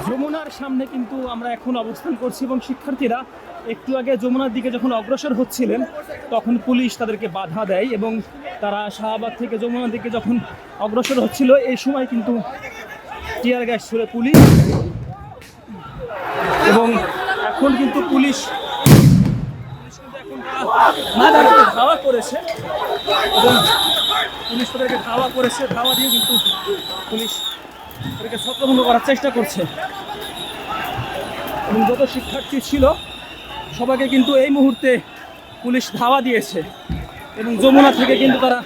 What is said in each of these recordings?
যমুনার সামনে কিন্তু আমরা এখন অবস্থান করছি এবং শিক্ষার্থীরা একটু আগে যমুনার দিকে যখন অগ্রসর হচ্ছিলেন তখন পুলিশ তাদেরকে বাধা দেয় এবং তারা শাহবাগ থেকে যমুনার দিকে যখন অগ্রসর হচ্ছিল এই সময় কিন্তু টিয়ার গ্যাস ছুড়ে পুলিশ এবং এখন কিন্তু পুলিশ ধাওয়া করেছে এবং পুলিশ তাদেরকে ধাওয়া করেছে, ধাওয়া দিয়ে কিন্তু পুলিশ তাদেরকে ছত্রভঙ্গ করার চেষ্টা করছে এবং যত শিক্ষার্থী ছিল সবাইকে কিন্তু এই মুহূর্তে পুলিশ ধাওয়া দিয়েছে এবং যমুনা থেকে কিন্তু তারা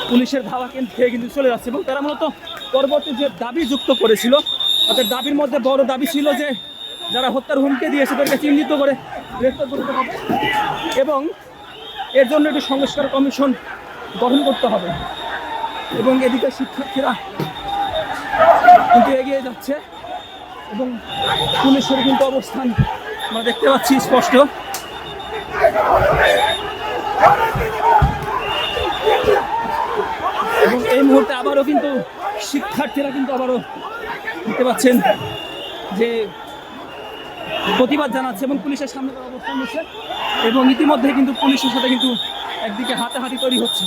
পুলিশের ধাওয়া খেয়ে কিন্তু চলে যাচ্ছে এবং তারা মূলত পরবর্তী যে দাবি যুক্ত করেছিল তাদের দাবির মধ্যে বড় দাবি ছিল যে যারা হত্যার হুমকি দিয়েছে তাদেরকে চিহ্নিত করে গ্রেফতার করতে হবে এবং এর জন্য একটি সংস্কার কমিশন গঠন করতে হবে এবং এদিকে শিক্ষার্থীরা কিন্তু এগিয়ে যাচ্ছে এবং পুলিশের কিন্তু অবস্থান আমরা দেখতে পাচ্ছি স্পষ্ট। এবং এই মুহূর্তে আবারও কিন্তু শিক্ষার্থীরা কিন্তু আবারও দেখতে পাচ্ছেন যে প্রতিবাদ জানাচ্ছে এবং পুলিশের সামনে অবস্থান নিচ্ছে এবং ইতিমধ্যে কিন্তু পুলিশের সাথে কিন্তু একদিকে হাতাহাতি তৈরি হচ্ছে।